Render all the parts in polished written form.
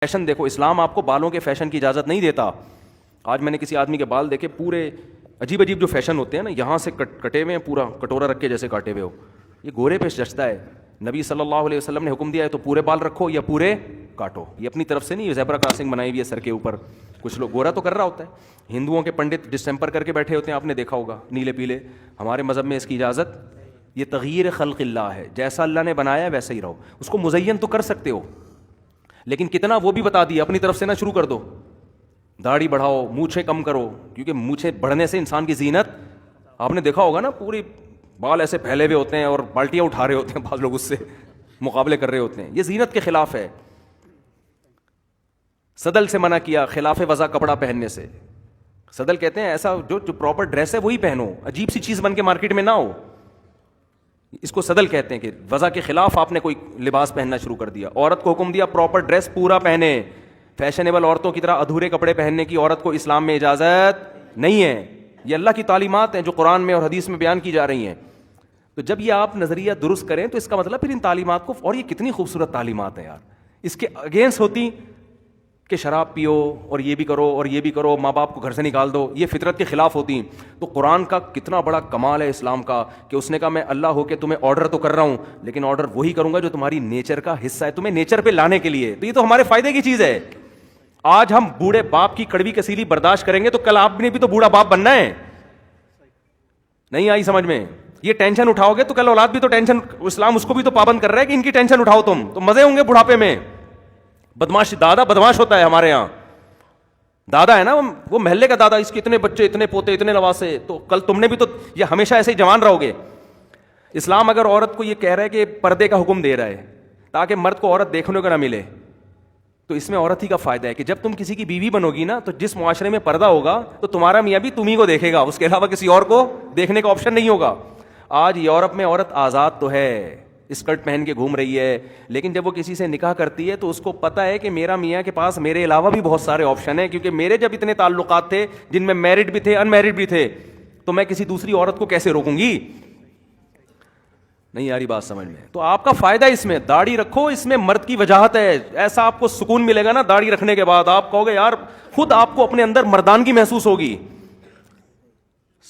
Fashion دیکھو، اسلام آپ کو بالوں کے فیشن کی اجازت نہیں دیتا. آج میں نے کسی آدمی کے بال دیکھے پورے عجیب عجیب جو فیشن ہوتے ہیں نا, یہاں سے کٹے ہوئے ہیں, پورا کٹورا رکھ کے جیسے کاٹے ہوئے ہو. یہ گورے پہ جچتا ہے. نبی صلی اللہ علیہ وسلم نے حکم دیا ہے تو پورے بال رکھو یا پورے کاٹو. یہ اپنی طرف سے نہیں, یہ زیبرا کراسنگ بنائی ہوئی ہے سر کے اوپر. کچھ لوگ گورا تو کر رہا ہوتا ہے. ہندوؤں کے پنڈت ڈسٹمپر کر کے بیٹھے ہوتے ہیں, آپ نے دیکھا ہوگا, نیلے پیلے. ہمارے مذہب میں اس کی اجازت, یہ تغییر خلق اللہ ہے. جیسا اللہ نے بنایا ہے ویسا ہی رہو. اس کو مزین تو کر سکتے ہو, لیکن کتنا وہ بھی بتا دیا, اپنی طرف سے نہ شروع کر دو. داڑھی بڑھاؤ, مونچھیں کم کرو, کیونکہ مونچھیں بڑھنے سے انسان کی زینت, آپ نے دیکھا ہوگا نا, پوری بال ایسے پھیلے ہوئے ہوتے ہیں اور بالٹیاں اٹھا رہے ہوتے ہیں, بعض لوگ اس سے مقابلے کر رہے ہوتے ہیں. یہ زینت کے خلاف ہے. صدل سے منع کیا, خلاف وضع کپڑا پہننے سے. صدل کہتے ہیں ایسا جو پراپر ڈریس ہے وہی پہنو, عجیب سی چیز بن کے مارکیٹ میں نہ ہو. اس کو صدل کہتے ہیں کہ وضع کے خلاف آپ نے کوئی لباس پہننا شروع کر دیا. عورت کو حکم دیا پراپر ڈریس پورا پہنے. فیشنیبل عورتوں کی طرح ادھورے کپڑے پہننے کی عورت کو اسلام میں اجازت نہیں ہے. یہ اللہ کی تعلیمات ہیں جو قرآن میں اور حدیث میں بیان کی جا رہی ہیں. تو جب یہ آپ نظریہ درست کریں تو اس کا مطلب پھر ان تعلیمات کو, اور یہ کتنی خوبصورت تعلیمات ہیں یار, اس کے اگینسٹ ہوتی کہ شراب پیو اور یہ بھی کرو اور یہ بھی کرو, ماں باپ کو گھر سے نکال دو, یہ فطرت کے خلاف ہوتی ہیں. تو قرآن کا کتنا بڑا کمال ہے اسلام کا کہ اس نے کہا میں اللہ ہو کے تمہیں آرڈر تو کر رہا ہوں, لیکن آرڈر وہی کروں گا جو تمہاری نیچر کا حصہ ہے, تمہیں نیچر پہ لانے کے لیے. تو یہ تو ہمارے فائدے کی چیز ہے. آج ہم بوڑھے باپ کی کڑوی کسیلی برداشت کریں گے تو کل آپ نے بھی تو بوڑھا باپ بننا ہے. نہیں آئی سمجھ میں؟ یہ ٹینشن اٹھاؤ گے تو کل اولاد بھی تو ٹینشن, اسلام اس کو بھی تو پابند کر رہا ہے کہ ان کی ٹینشن اٹھاؤ تم, تو مزے ہوں گے بڑھاپے میں. بدماش دادا بدماش ہوتا ہے ہمارے یہاں. دادا ہے نا وہ محلے کا دادا, اس کے اتنے بچے, اتنے پوتے, اتنے نواسے, تو کل تم نے بھی تو یہ ہمیشہ ایسے ہی جوان رہو گے. اسلام اگر عورت کو یہ کہہ رہا ہے کہ پردے کا حکم دے رہا ہے تاکہ مرد کو عورت دیکھنے کو نہ ملے, تو اس میں عورت ہی کا فائدہ ہے کہ جب تم کسی کی بیوی بنو گی نا تو جس معاشرے میں پردہ ہوگا تو تمہارا میاں بھی تم ہی کو دیکھے گا, اس کے علاوہ کسی اور کو دیکھنے کا آپشن نہیں ہوگا. آج یورپ میں عورت آزاد تو ہے, اسکرٹ پہن کے گھوم رہی ہے, لیکن جب وہ کسی سے نکاح کرتی ہے تو اس کو پتا ہے کہ میرا میاں کے پاس میرے علاوہ بھی بہت سارے آپشن ہیں, کیونکہ میرے جب اتنے تعلقات تھے جن میں میرڈ بھی تھے ان میرڈ بھی تھے, تو میں کسی دوسری عورت کو کیسے روکوں گی. نہیں یاری بات سمجھ میں؟ تو آپ کا فائدہ اس میں, داڑھی رکھو, اس میں مرد کی وجاہت ہے. ایسا آپ کو سکون ملے گا نا داڑھی رکھنے کے بعد, آپ کہو گے یار خود آپ کو اپنے اندر مردانگی محسوس ہوگی.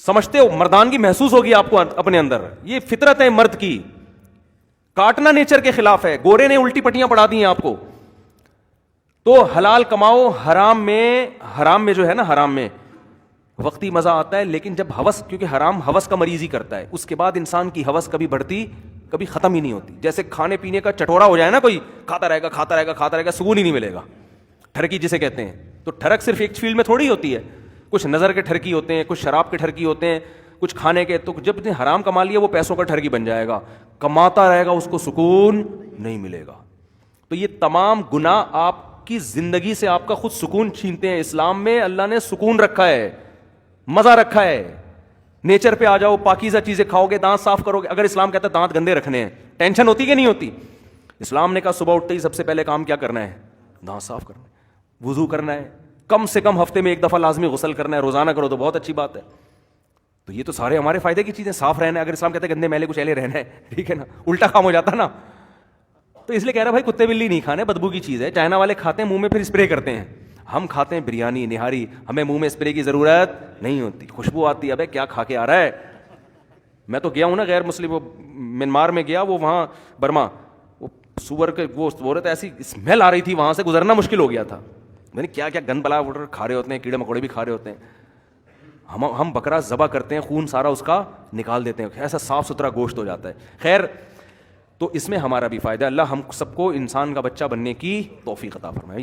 سمجھتے ہو, مردانگی محسوس ہوگی آپ کو اپنے اندر. یہ فطرت ہے مرد کی, کاٹنا نیچر کے خلاف ہے. گورے نے الٹی پٹیاں پڑھا دی ہیں آپ کو. تو حلال کماؤ, حرام میں جو ہے نا, حرام میں وقتی مزہ آتا ہے, لیکن جب ہوس, کیونکہ حرام ہوس کا مریض ہی کرتا ہے, اس کے بعد انسان کی ہوس کبھی بڑھتی کبھی ختم ہی نہیں ہوتی. جیسے کھانے پینے کا چٹورا ہو جائے نا کوئی, کھاتا رہے گا کھاتا رہے گا کھاتا رہے گا, سکون ہی نہیں ملے گا. ٹھرکی جسے کہتے ہیں, تو ٹھرک صرف ایک فیلڈ میں تھوڑی ہوتی ہے. کچھ نظر کے ٹھرکی ہوتے ہیں, کچھ شراب کے ٹھرکی ہوتے ہیں, کچھ کھانے کے. تو جب نے حرام کما لیا وہ پیسوں کا ٹھرکی بن جائے گا, کماتا رہے گا, اس کو سکون نہیں ملے گا. تو یہ تمام گناہ آپ کی زندگی سے آپ کا خود سکون چھینتے ہیں. اسلام میں اللہ نے سکون رکھا ہے, مزہ رکھا ہے. نیچر پہ آ جاؤ, پاکیزہ چیزیں کھاؤ گے, دانت صاف کرو گے. اگر اسلام کہتا ہے دانت گندے رکھنے ہیں, ٹینشن ہوتی کہ نہیں ہوتی؟ اسلام نے کہا صبح اٹھتے ہی سب سے پہلے کام کیا کرنا ہے؟ دانت صاف کرنا ہے, وضو کرنا ہے, کم سے کم ہفتے میں ایک دفعہ لازمی غسل کرنا ہے. روزانہ کرو تو بہت اچھی بات ہے. تو یہ تو سارے ہمارے فائدے کی چیزیں. صاف رہنا ہے, اگر اسلام کہتا ہے گندے میلے کچھ ایلے رہنا ہے, ٹھیک ہے نا, الٹا کام ہو جاتا نا. تو اس لیے کہہ رہا بھائی کتے بلی نہیں کھانے, بدبو کی چیز ہے. چائنا والے کھاتے ہیں منہ میں پھر اسپرے کرتے ہیں, ہم کھاتے ہیں بریانی نہاری, ہمیں منہ میں اسپرے کی ضرورت نہیں ہوتی. خوشبو آتی ہے, ابے کیا کھا کے آ رہا ہے. میں تو گیا ہوں نا غیر مسلم, وہ منمار میں گیا, وہ وہاں برما, وہ سور کے وہ عورت ایسی اسمیل آ رہی تھی, وہاں سے گزرنا مشکل ہو گیا تھا. میں نے کیا کیا گند بلا کھا رہے ہوتے ہیں, کیڑے مکوڑے بھی کھا رہے ہوتے ہیں. ہم بکرا ذبح کرتے ہیں, خون سارا اس کا نکال دیتے ہیں, ایسا صاف ستھرا گوشت ہو جاتا ہے. خیر, تو اس میں ہمارا بھی فائدہ. اللہ ہم سب کو انسان کا بچہ بننے کی توفیق عطا فرمائے.